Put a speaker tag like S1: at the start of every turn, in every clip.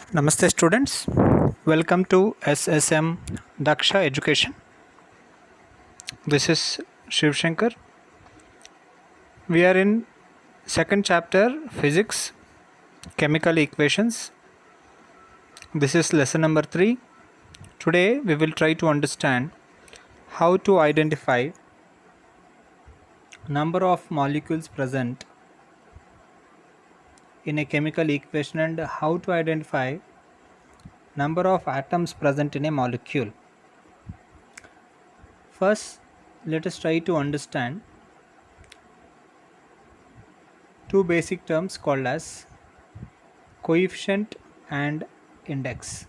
S1: Namaste students, welcome to SSM Daksha Education. This is Shiv Shankar. We are in second chapter Physics, Chemical Equations. This is lesson number 3. Today we will try to understand how to identify number of molecules present in a chemical equation and how to identify number of atoms present in a molecule. First, let us try to understand two basic terms called as coefficient and index.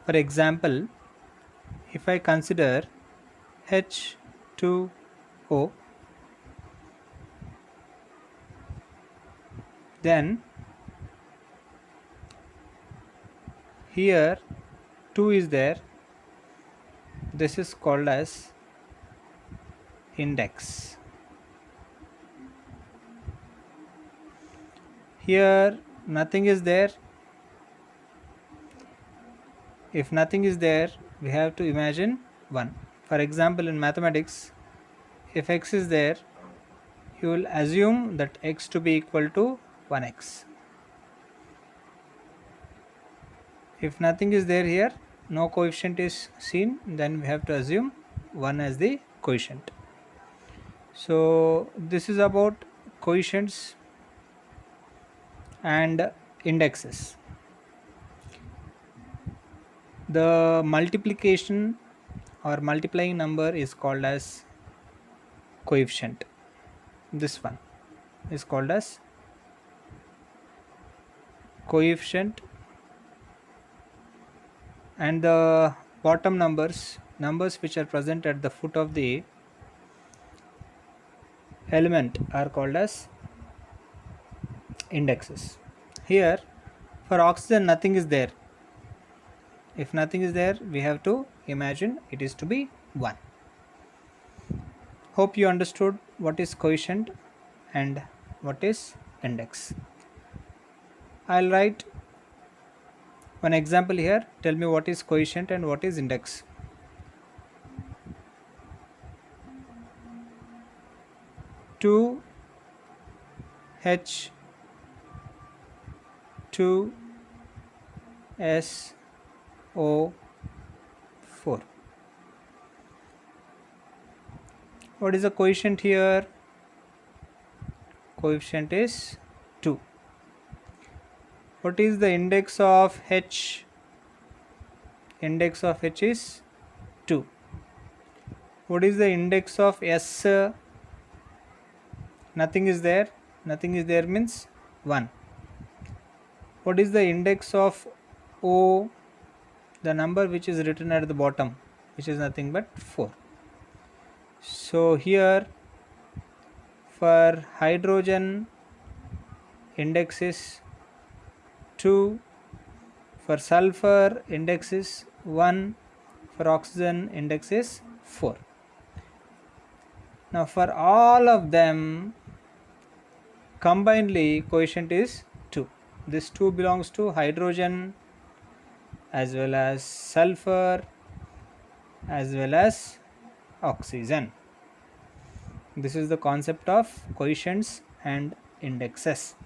S1: For example, if I consider H2O, then here 2 is there. This is called as index. Here nothing is there. If nothing is there, we have to imagine 1. For example, in mathematics, if x is there, you will assume that x to be equal to 1x. If nothing is there here, no coefficient is seen, then we have to assume 1 as the coefficient. So this is about coefficients and indexes. The multiplication or multiplying number is called as coefficient. This one is called as coefficient, and the bottom numbers which are present at the foot of the element are called as indexes. Here for oxygen nothing is there. If nothing is there, we have to imagine it is to be 1. Hope you understood what is coefficient and what is index. I'll write one example here. Tell me what is coefficient and what is index. Two H 2 S O 4. What is the coefficient here? Coefficient is 2. What is the index of H? Index of H is 2. What is the index of S? Nothing is there. Nothing is there means 1. What is the index of O? The number which is written at the bottom, which is nothing but 4. So here for hydrogen index is 2, for sulfur index is 1, for oxygen index is 4. Now for all of them combinedly coefficient is 2. This 2 belongs to hydrogen as well as sulfur as well as oxygen. This is the concept of coefficients and indexes.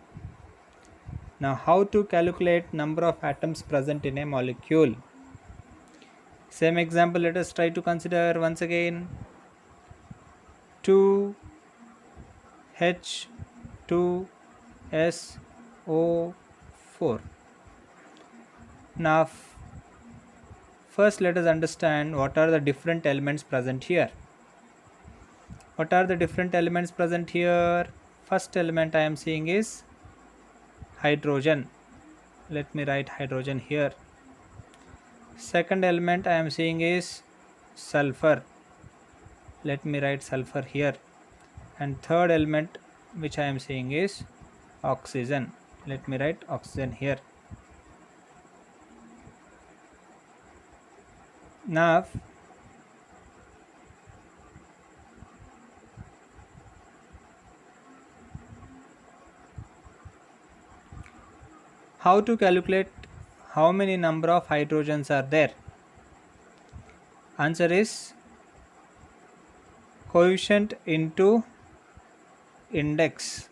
S1: Now how to calculate number of atoms present in a molecule? Same example let us try to consider once again. 2 H 2 S O 4. Now first let us understand what are the different elements present here. What are the different elements present here? First element I am seeing is hydrogen. Let me write hydrogen here. Second element I am seeing is sulfur. Let me write sulfur here. And third element which I am seeing is oxygen. Let me write oxygen here. Now How to calculate how many number of hydrogens are there? Answer is coefficient into index.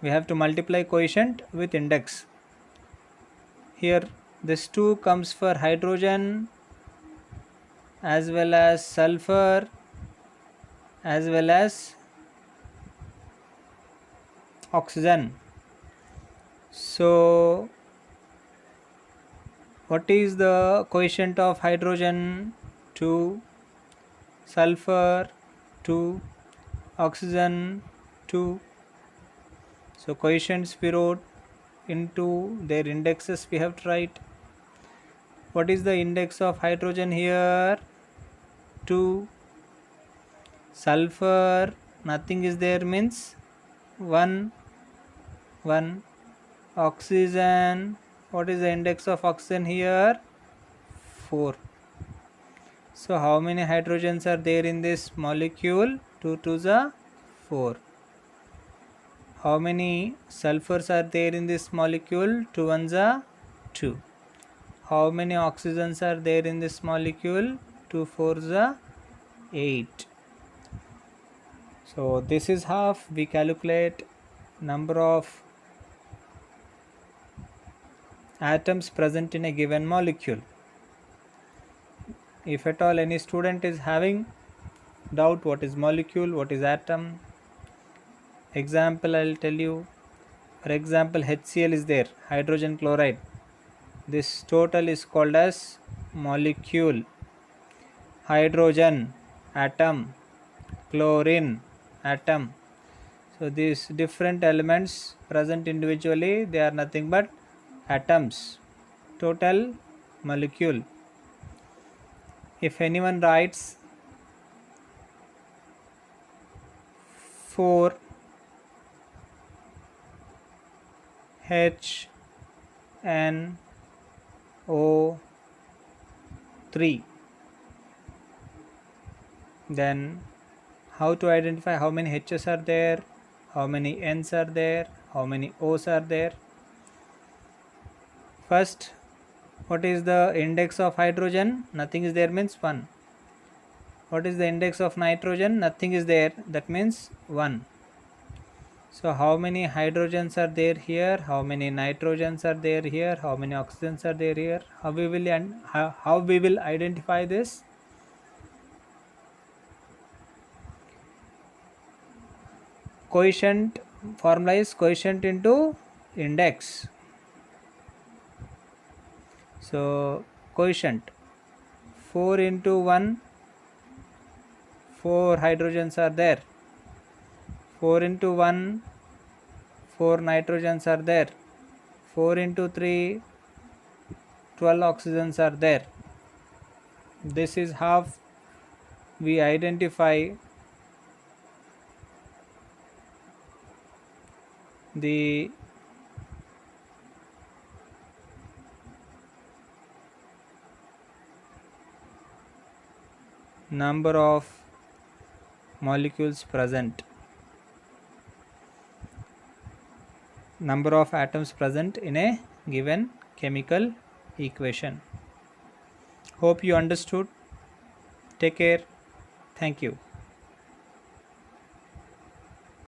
S1: We have to multiply coefficient with index. Here this 2 comes for hydrogen as well as sulfur as well as oxygen. So what is the coefficient of hydrogen? 2, sulfur 2, oxygen 2. So coefficients we wrote, into their indexes we have to write. What is the index of hydrogen here? 2. Sulfur nothing is there means 1. Oxygen, what is the index of oxygen here? 4. So how many hydrogens are there in this molecule? 2 to the 4. How many sulfurs are there in this molecule? 2 1 the 2. How many oxygens are there in this molecule? 2 4 the 8. So this is how we calculate number of atoms present in a given molecule. If at all any student is having doubt what is molecule, what is atom, example I'll tell you. For example, HCl is there, hydrogen chloride. This total is called as molecule. Hydrogen atom, chlorine atom. So these different elements present individually, they are nothing but atoms. Total molecule. If anyone writes 4 H N O 3, then how to identify how many H's are there, how many N's are there, how many O's are there? First, what is the index of hydrogen? Nothing is there means 1. What is the index of nitrogen? Nothing is there, that means 1. So how many hydrogens are there here? How many nitrogens are there here? How many oxygens are there here? How we will identify this? Coefficient formula is coefficient into index. So coefficient 4 into 1, 4 hydrogens are there. 4 into 1, 4 nitrogens are there. 4 into 3, 12 oxygens are there. This is how we identify the number of molecules present, number of atoms present in a given chemical equation. Hope you understood. Take care. Thank you.